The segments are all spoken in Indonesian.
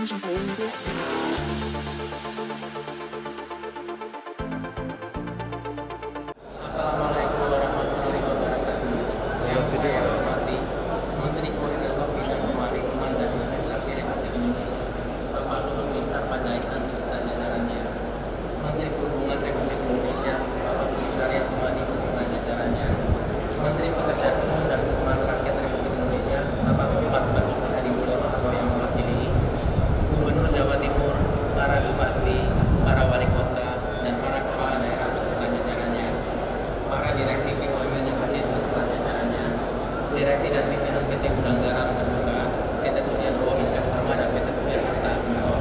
Assalamualaikum warahmatullahi wabarakatuh. Yang saya hormati Menteri Koordinator Bidang Kemaritiman dan Investasi Republik Indonesia, Bapak Luhut Binsar Panjaitan beserta jajarannya, Menteri Perhubungan Republik Indonesia, Bapak Budi Karya Sumadi beserta jajarannya, Menteri Pekerjaan Umum dan Perumahan Rakyat Republik Indonesia, Bapak Muhammad Basuki Hadimulyono atau yang mewakili, Gubernur Jawa Timur, para bupati, para wali kota, dan para kepala daerah beserta jajarannya, para direksi BUMN yang hadir beserta jajarannya, direksi dan pimpinan PT Gudang Garam Terbuka, PT Surya Drowo Investama dan PT Surya Serta Apindo,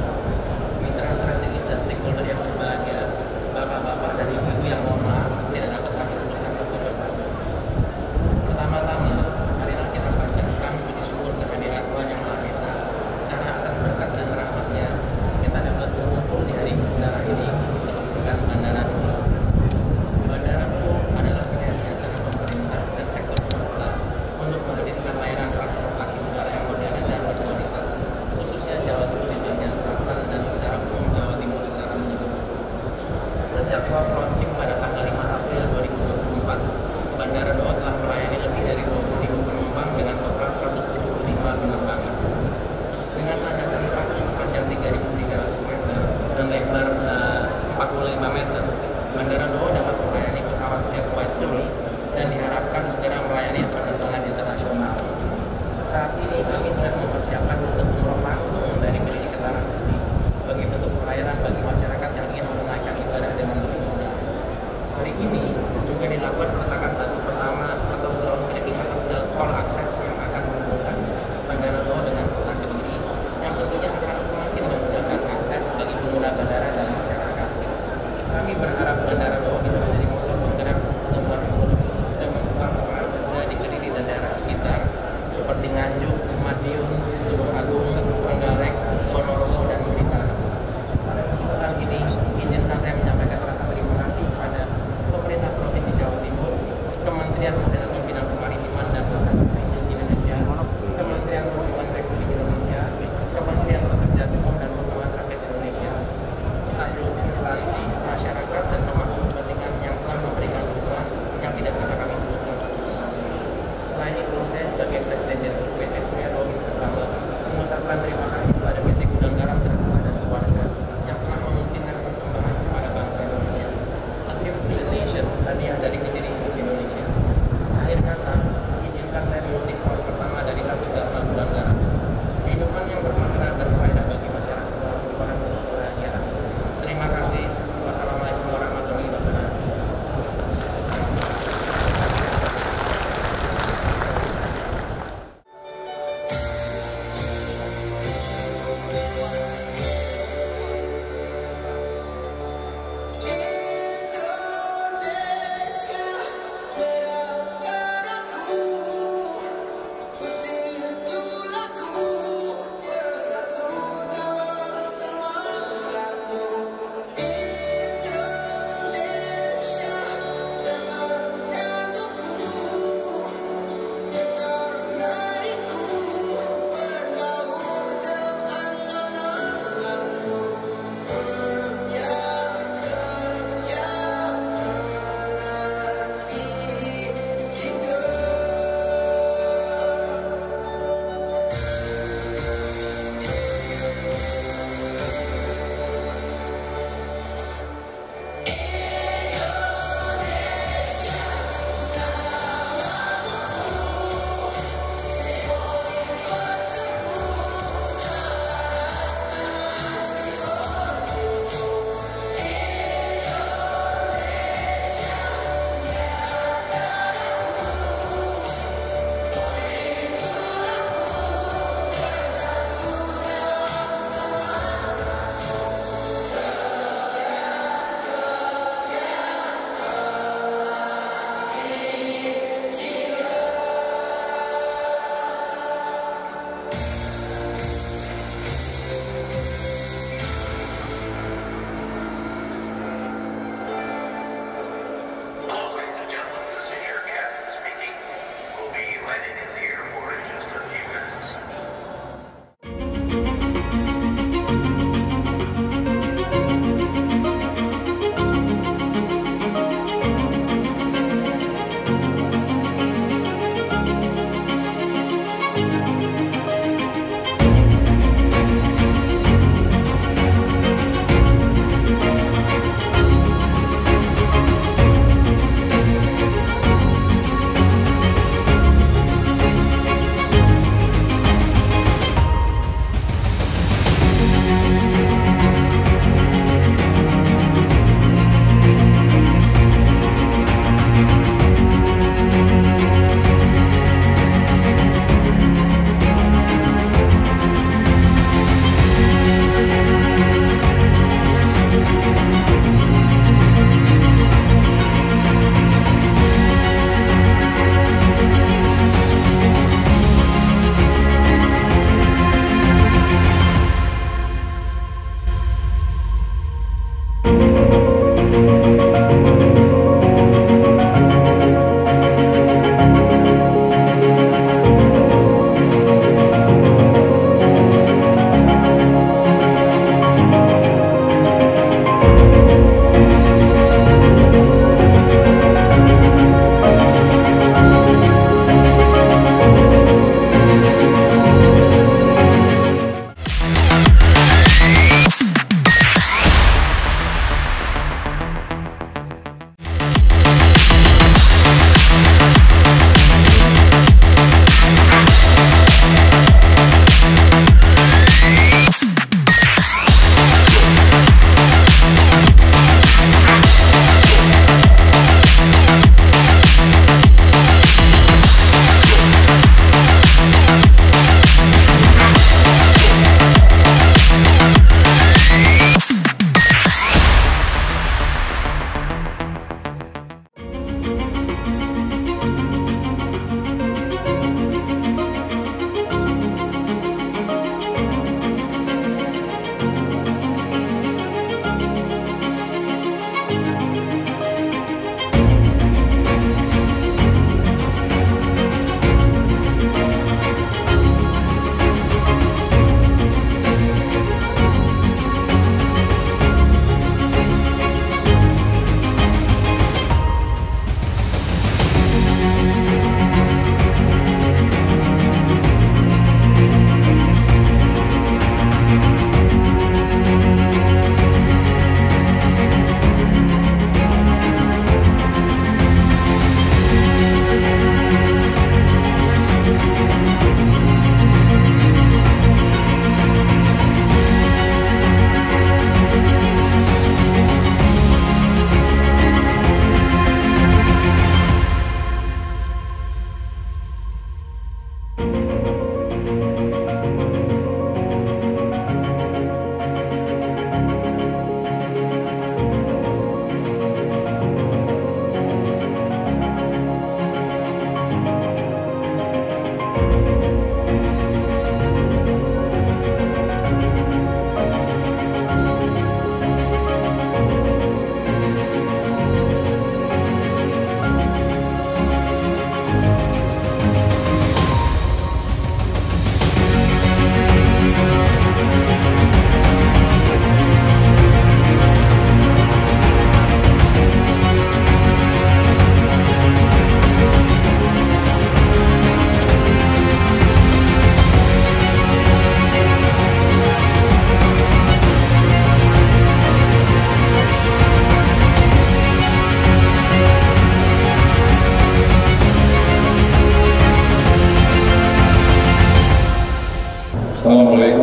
mitra strategis dan stakeholder yang berbahagia, bapak-bapak dan ibu-ibu yang mohon maaf tidak dapat kami sebutkan satu persatu. Pertama-tama, marilah kita panjatkan puji syukur kehadirat Tuhan Yang Maha Esa, karena atas berkat dan rahmatnya kita dapat berkumpul di hari bersejarah ini untuk meresmikan Bandara Dua. Bandara Dua adalah sinergi antara pemerintah dan sektor swasta untuk menghadirkan layanan transportasi udara yang modern dan berkualitas, khususnya Jawa Timur di bagian selatan dan secara umum Jawa Timur secara menyeluruh. Sejak soft launching pada tanggal 5 April 2024, Bandara Doa telah melayani lebih dari 20.000 penumpang dengan total 175 penerbangan. Dengan landasan pacu sepanjang 3.300 meter dan lebar 45 meter, Bandara Doa dapat melayani pesawat jet wide body dan diharapkan segera melayani penerbangan internasional. Saat ini kami tengah mempersiapkan rute umroh langsung dari Gili ke Tanah Suci sebagai bentuk pelayanan bagi masyarakat yang ingin menunaikan ibadah dengan lebih mudah. Hari ini juga dilakukan peletakan batu pertama atau groundbreaking atas jalan tol akses yang akan menghubungkan Bandara Doa dengan kota Kediri, yang tentunya akan semakin memudahkan akses bagi pengguna bandara dan masyarakat. Kami berharap Bandara Doa bisa menjadi motor penggerak pertumbuhan ekonomi dan membuka lapangan kerja di Kediri dan daerah sekitar seperti Nganjuk, Madiun, Tulung Agung,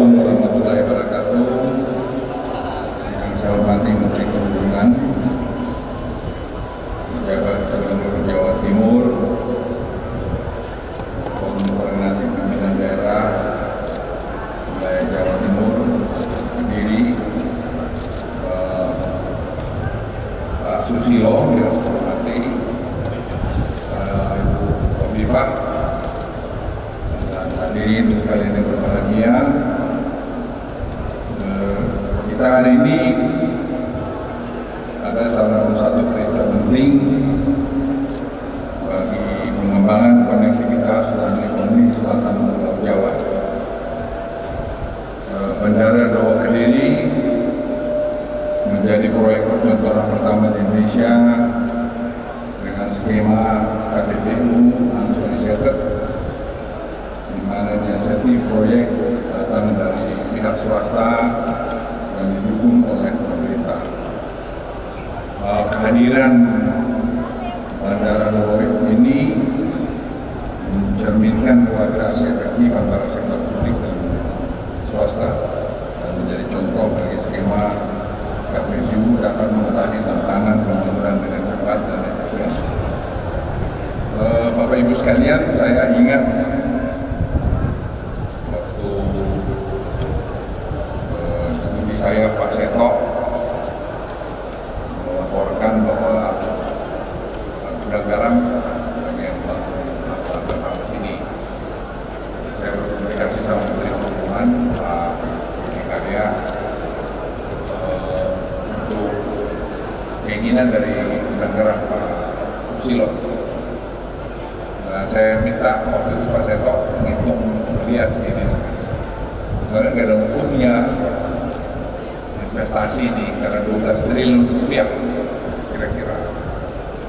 Assalamualaikum warahmatullahi wabarakatuh. Yang saya hormati Menteri Perhubungan, Pejabat Gubernur Jawa Timur, Forum Koordinasi Pimpinan Daerah Wilayah Jawa Timur, Kediri, Pak Susilo, yang saya hormati, Ibu Khofifah, dan hadirin sekalian yang berbahagia. Kita hari ini ada salah satu peristiwa penting bagi pengembangan konektivitas dan ekonomi di selatan Pulau Jawa. Bandara Dowo Kediri menjadi proyek percontohan pertama di Indonesia dengan skema KTPU Unsolicited, di mana inisiatif proyek datang dari pihak swasta dan didukung oleh pemerintah. Kehadiran Bandara Dowo ini mencerminkan kolaborasi efektif antara sektor publik dan swasta dan menjadi contoh bagi skema KPU dapat mengatasi tantangan pembangunan dengan cepat dan efisien. Bapak Ibu sekalian, saya ingat waktu deputi saya Pak Seto melaporkan bahwa gudang garam bagian terbang ke sini. Saya berkomunikasi sama Menteri Perhubungan Pak Budi Karya untuk keinginan dari gudang garam Pak Susilo. Nah, saya minta waktu itu Pak Seto menghitung, lihat ini sebenarnya nggak ada untungnya investasi ini karena 12 triliun rupiah kira-kira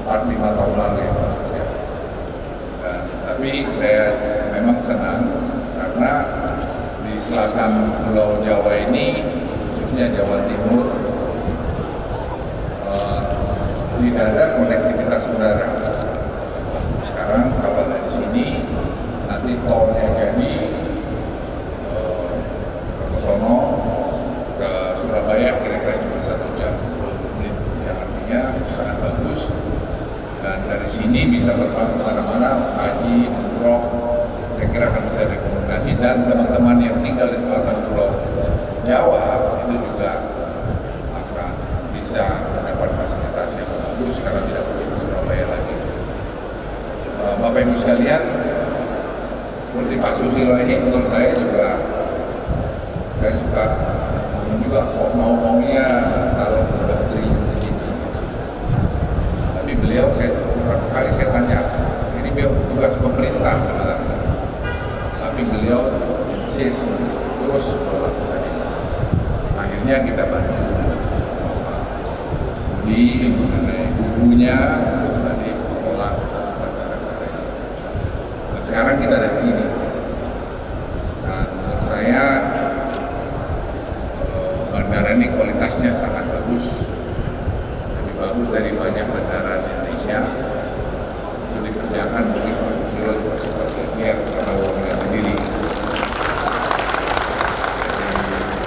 4-5 tahun lalu ya maksudnya. Tapi saya memang senang karena di selatan Pulau Jawa ini, khususnya Jawa Timur, tidak ada konektivitas udara. Sekarang kalau dari sini nanti tolnya jadi ke sono ke Surabaya kira-kira cuma 1 jam 20 menit, yang artinya itu sangat bagus. Dan dari sini bisa terbang kemana-mana, haji, umroh, saya kira akan bisa rekomendasi. Dan teman-teman yang tinggal di selatan Pulau Jawa itu juga akan bisa mendapat fasilitas yang bagus karena tidak perlu ke Surabaya lagi. Bapak Ibu sekalian, seperti Pak Susilo ini menurut saya juga, saya suka juga mau-maunya taruh 12 triliun di sini. Tapi beliau, beberapa kali saya tanya, ini beliau tugas pemerintah sebenarnya. Tapi beliau insist terus melakukan ini. Akhirnya kita bantu Budi mengenai bukunya untuk tadi mengelola bandara-bandara ini. Dan sekarang kita ada di sini. Dan menurut saya bandara ini kualitasnya sangat bagus, lebih bagus dari banyak bandara di Indonesia. Itu dikerjakan mungkin Pak Susilo juga seperti ini karena dengan sendiri.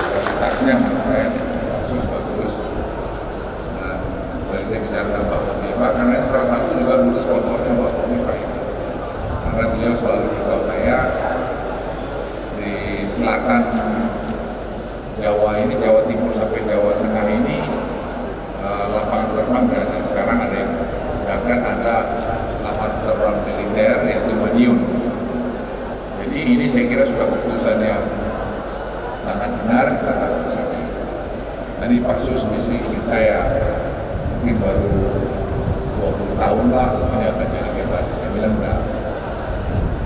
Kualitasnya menurut saya bagus. Dan dari saya bicara dengan Pak Khofifah, karena ini salah satu juga dulu sponsornya Pak Khofifah ini. Karena beliau selalu beritahu saya di selatan Jawa ini, Jawa Timur sampai Jawa Tengah ini lapangan terbang nggak ada. Sekarang ada yang, sedangkan ada lapangan terbang militer yaitu Madiun. Jadi ini saya kira sudah keputusan yang sangat benar, kita taruh di sini. Tadi Pak Sus misi saya mungkin baru 20 tahun lah ini akan jadi hebat. Saya bilang enggak.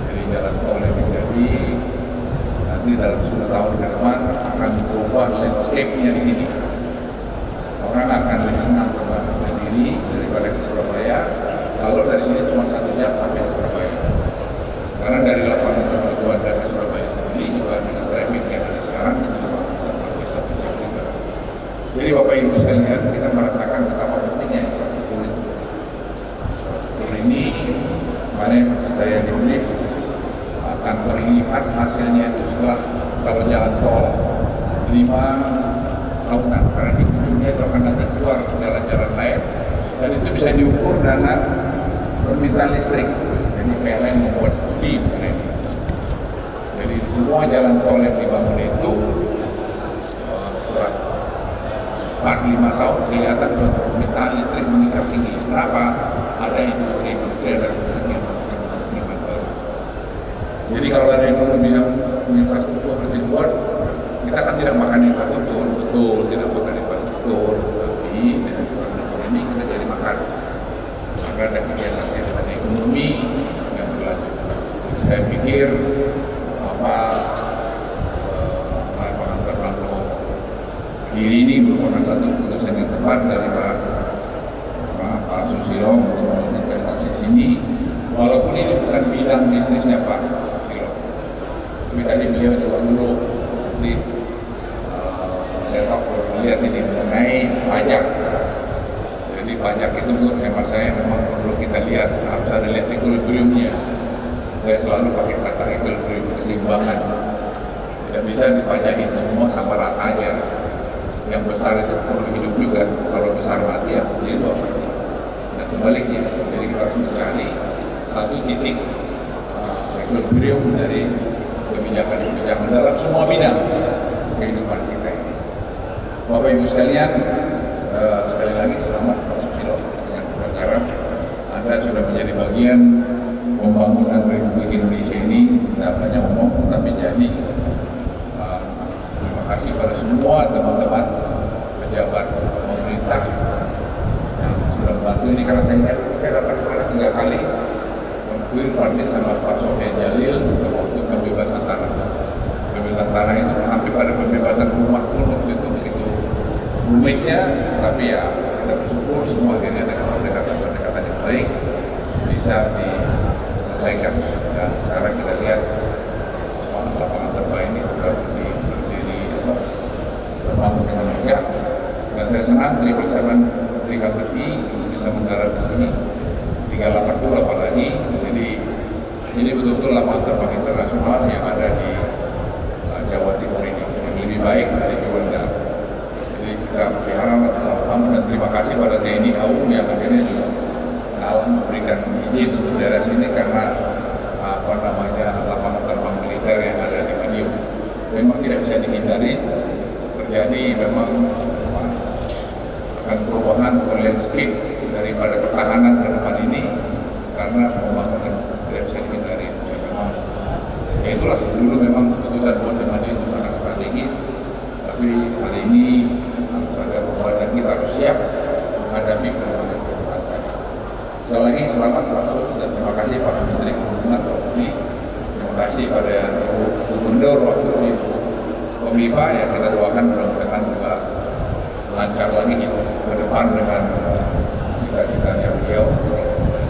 Jadi jalan tol ini jadi nanti dalam 10 tahun ke depan akan berubah landscape-nya di sini. Orang akan lebih senang terbang ke Kediri daripada ke Surabaya. Kalau dari sini cuma 1 jam sampai ke Surabaya. Karena dari lapangan terbang Juanda ke Surabaya sendiri juga dengan traffic yang ada sekarang itu juga sampai 1 jam juga. Jadi Bapak Ibu sekalian, kita merasakan betapa pentingnya infrastruktur itu. Infrastruktur ini kemarin saya di brief akan terlihat hasilnya itu setelah kalau jalan tol 5 tahunan, karena di ujungnya itu akan nanti keluar jalan-jalan lain, dan itu bisa diukur dengan permintaan listrik. Jadi PLN membuat studi mengenai ini. Jadi di semua jalan tol yang dibangun itu setelah 4-5 tahun kelihatan permintaan listrik meningkat tinggi. Kenapa? Ada industri-industri, ada kebutuhan baru. Jadi kalau ada yang dulu bisa infrastruktur lebih kuat, kita kan tidak makan infrastruktur, betul, tidak makan infrastruktur, tapi dengan infrastruktur ini kita jadi makan. Karena ada kegiatan-kegiatan ekonomi yang berlanjut. Jadi saya pikir lapangan terbang Kediri ini merupakan satu keputusan yang tepat dari Pak Susilo untuk investasi sini, walaupun ini bukan bidang bisnisnya Pak Susilo. Tapi tadi beliau juga dulu nanti saya lihat ini mengenai pajak. Jadi pajak itu menurut hemat saya memang perlu kita lihat, harus ada lihat equilibriumnya. Saya selalu pakai kata equilibrium, keseimbangan. Tidak bisa dipajakin semua sama ratanya. Yang besar itu perlu hidup juga. Kalau besar mati, yang kecil juga mati. Dan sebaliknya, jadi kita harus mencari satu titik equilibrium dari kebijakan-kebijakan dalam semua bidang kehidupan kita ini. Bapak Ibu sekalian, sekali lagi selamat Pak Susilo dengan negara. Anda sudah menjadi bagian pembangunan Republik Indonesia ini. Tidak banyak ngomong, tapi jadi. Terima kasih pada semua teman-teman pejabat pemerintah yang sudah membantu ini, karena saya datang kemarin 3 kali membantu partai sama Pak Sofian Jalil untuk waktu pembebasan tanah. Pembebasan tanah itu hampir pada pembebasan rumah pun waktu itu begitu rumitnya, tapi ya kita bersyukur semua akhirnya dengan pendekatan yang baik bisa diselesaikan. Dan sekarang kita lihat lapangan terbang ini sudah berdiri terbangun dengan megah, dan saya senang 777 bisa mendarat di sini, 380 apalagi. Jadi ini betul-betul lapangan terbang internasional yang ada di Jawa Timur ini yang lebih baik dari Juanda. Jadi kita pelihara bersama-sama, dan terima kasih pada TNI AU yang akhirnya juga memberikan izin untuk daerah sini, karena lapangan terbang militer yang ada di Madiun memang tidak bisa dihindari terjadi. Memang akan perubahan landscape daripada pertahanan ke depan ini, karena pembangunan tidak bisa dihindari. Ya memang, ya itulah dulu memang keputusan buat di Madiun itu sangat strategis, tapi hari ini harus ada perubahan dan kita harus siap menghadapi perubahan. Sekali lagi selamat Pak Sus, dan terima kasih Pak Menteri Perhubungan Pak Budi. Terima kasih pada Ibu Gubernur waktu ini, Ibu Kofifa, yang kita doakan mudah-mudahan juga lancar lagi ke depan dengan cita-citanya beliau.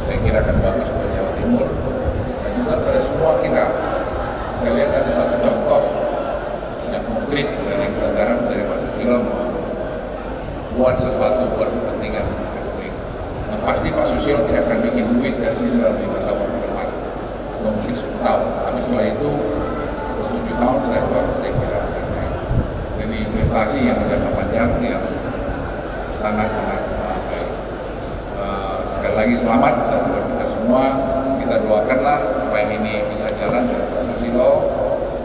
Saya kira akan bagus buat Jawa Timur, dan juga pada semua kita. Kita lihat ada satu contoh yang konkret dari pelanggaran dari Pak Susilo buat sesuatu buat kepentingan Republik. Yang pasti Pak Susilo tidak akan bikin duit dari sini dalam 5 tahun ke depan, atau mungkin 10 tahun. Tapi setelah itu 7 tahun setelah itu saya kira akan naik. Jadi investasi yang jangka panjang yang sangat-sangat baik. Sekali lagi selamat, dan buat kita semua kita doakanlah supaya ini bisa jalan, dan Pak Susilo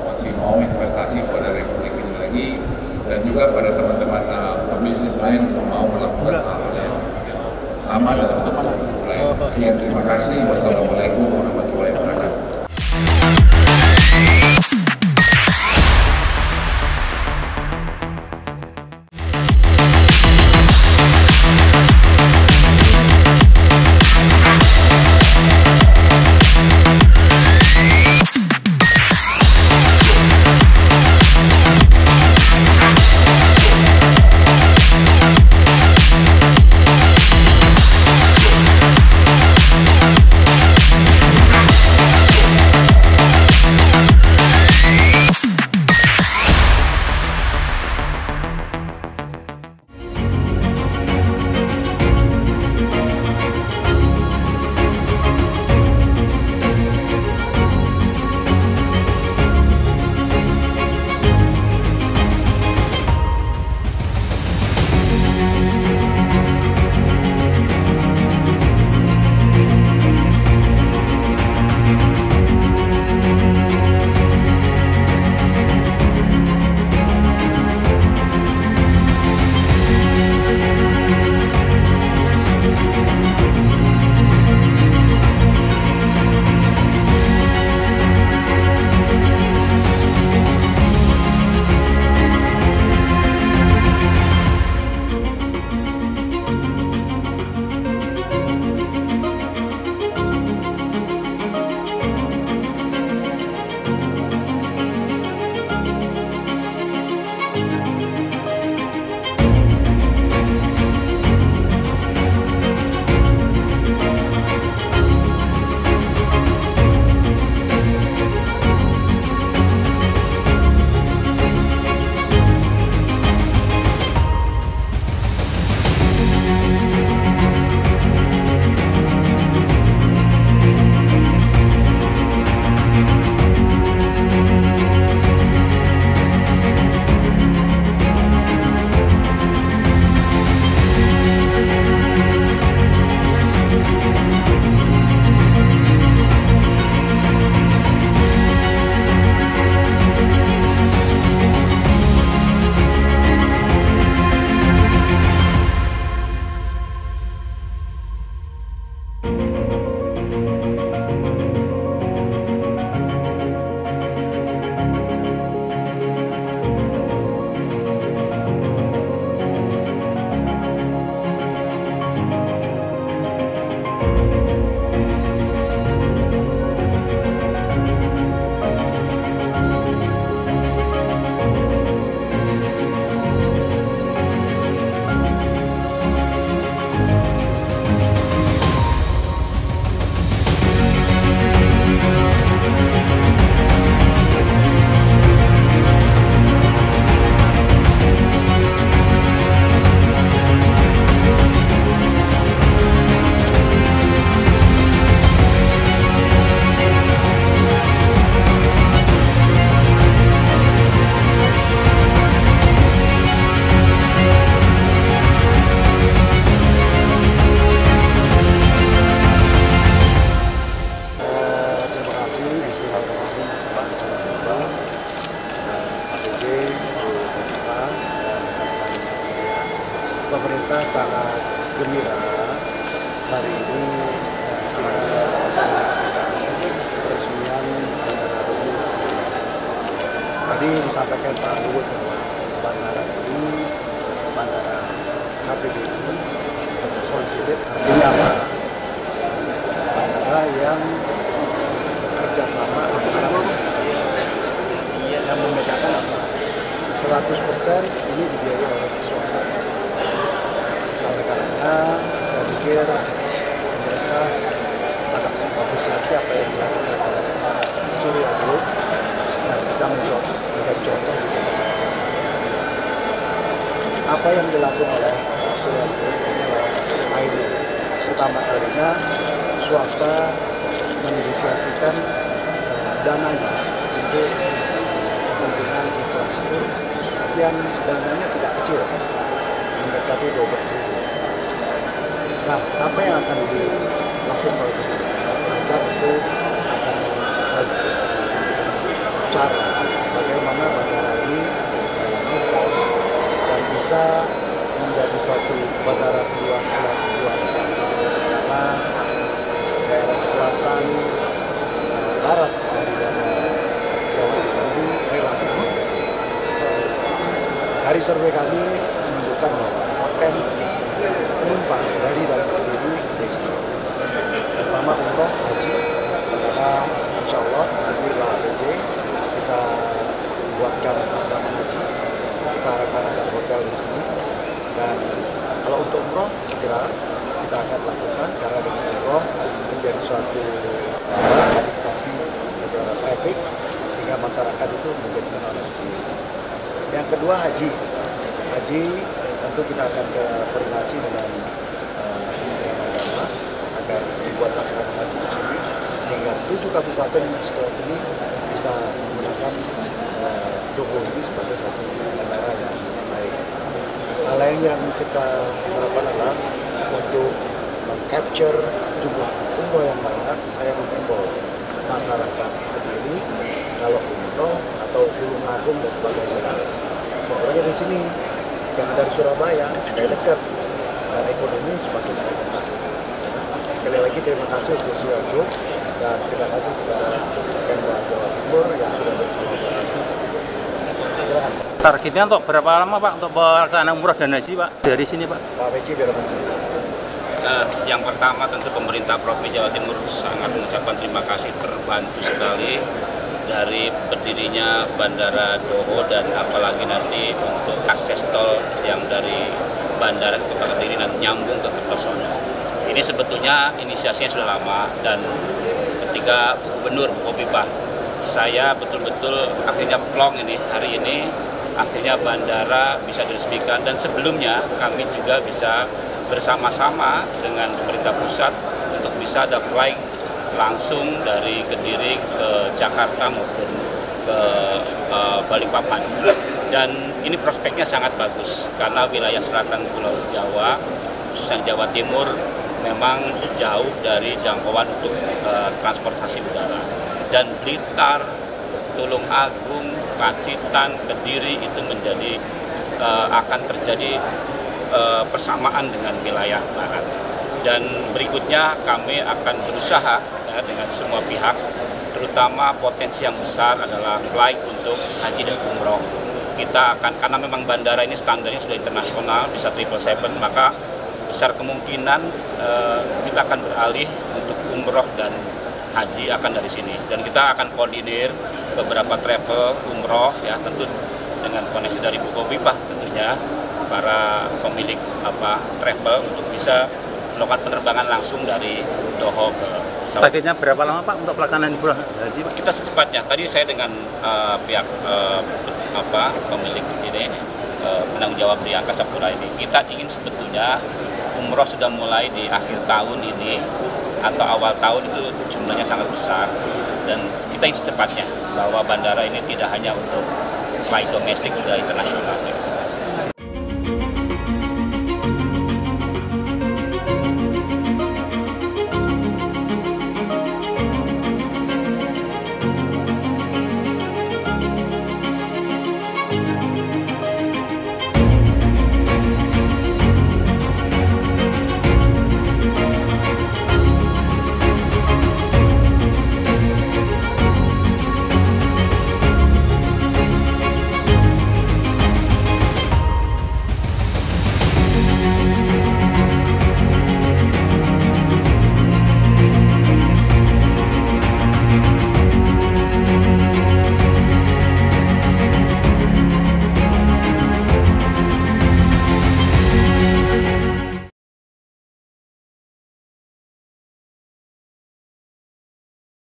masih mau investasi pada Republik ini lagi, dan juga pada teman-teman pebisnis lain untuk mau melakukan hal yang sama dalam bentuk lain. Sekian, terima kasih. Wassalamualaikum warahmatullahi wabarakatuh. pemerintah sangat gembira hari ini kita bisa menyaksikan peresmian Bandara Luhut. Tadi disampaikan Pak Luhut bahwa bandara ini bandara KPBI solicited, artinya apa? Bandara yang kerjasama antara pemerintah dan swasta. Yang membedakan apa? 100% ini dibiayai oleh swasta. Oleh karenanya, saya pikir pemerintah sangat mengapresiasi apa yang dilakukan oleh Surya Group dan bisa menjadi contoh di tempat-tempat yang lain. Apa yang dilakukan oleh Surya Group adalah ini pertama kalinya swasta menegosiasikan dananya untuk kepentingan infrastruktur yang dananya tidak kecil, mendekati 12.000. Nah, apa yang akan dilakukan oleh pemerintah itu akan memberikan cara bagaimana bandara ini dan bisa menjadi suatu bandara kedua setelah Juanda, karena daerah selatan barat dari Jawa Timur ini relatif muda. Dari survei kami menunjukkan bahwa potensi penumpang dari dan Kediri di sini, pertama umroh, haji, karena insya Allah nanti LAPJ kita buatkan asrama haji, kita harapkan ada hotel di sini, dan kalau untuk umroh segera kita akan lakukan karena dengan umroh menjadi suatu edukasi udara traffic sehingga masyarakat itu menjadi kenal di sini. Yang kedua haji tentu kita akan koordinasi dengan Kementerian Agama agar dibuat asrama haji di sini sehingga 7 kabupaten di sekitar ini bisa menggunakan Doho ini sebagai satu bandara yang baik. Hal lain yang kita harapkan adalah untuk meng-capture jumlah umroh yang banyak. Saya menghimbau masyarakat Kediri kalau umroh atau Tulung Agung dan sebagainya, umrohnya di sini, jangan dari Surabaya, sudah dekat dan ekonomi semakin berkembang. Sekali lagi terima kasih untuk Surya Group dan terima kasih kepada Pemda Jawa Timur yang sudah berkolaborasi. Targetnya untuk berapa lama Pak untuk pelaksanaan umroh dan haji Pak dari sini Pak? Pak Peci biar Yang pertama tentu pemerintah Provinsi Jawa Timur sangat mengucapkan terima kasih, terbantu sekali dari berdirinya Bandara Doho dan apalagi nanti untuk akses tol yang dari Bandara ke Kota Kediri nanti nyambung ke Kertosono. Ini sebetulnya inisiasinya sudah lama dan ketika Gubernur Bukopipa saya betul-betul akhirnya plong ini hari ini akhirnya bandara bisa diresmikan dan sebelumnya kami juga bisa bersama-sama dengan pemerintah pusat untuk bisa ada flight langsung dari Kediri ke Jakarta maupun ke Balikpapan. Dan ini prospeknya sangat bagus karena wilayah selatan Pulau Jawa, khususnya Jawa Timur, memang jauh dari jangkauan untuk transportasi udara. Dan Blitar, Tulung Agung, Pacitan, Kediri itu menjadi akan terjadi persamaan dengan wilayah barat. Dan berikutnya kami akan berusaha ya, dengan semua pihak, terutama potensi yang besar adalah flight untuk haji dan umroh. Kita akan, karena memang bandara ini standarnya sudah internasional, bisa 777, maka besar kemungkinan kita akan beralih untuk umroh dan haji akan dari sini. Dan kita akan koordinir beberapa travel umroh ya, tentu dengan koneksi dari Bukopipa tentunya para pemilik travel untuk bisa melakukan penerbangan langsung dari Doho ke Saudi. Targetnya berapa lama Pak untuk pelaksanaan umroh haji Pak? Kita secepatnya. Tadi saya dengan pihak pemilik ini penanggung jawab di Angkasa Pura ini. Kita ingin sebetulnya umroh sudah mulai di akhir tahun ini atau awal tahun itu jumlahnya sangat besar dan kita ingin secepatnya bahwa bandara ini tidak hanya untuk flight domestik, juga internasional.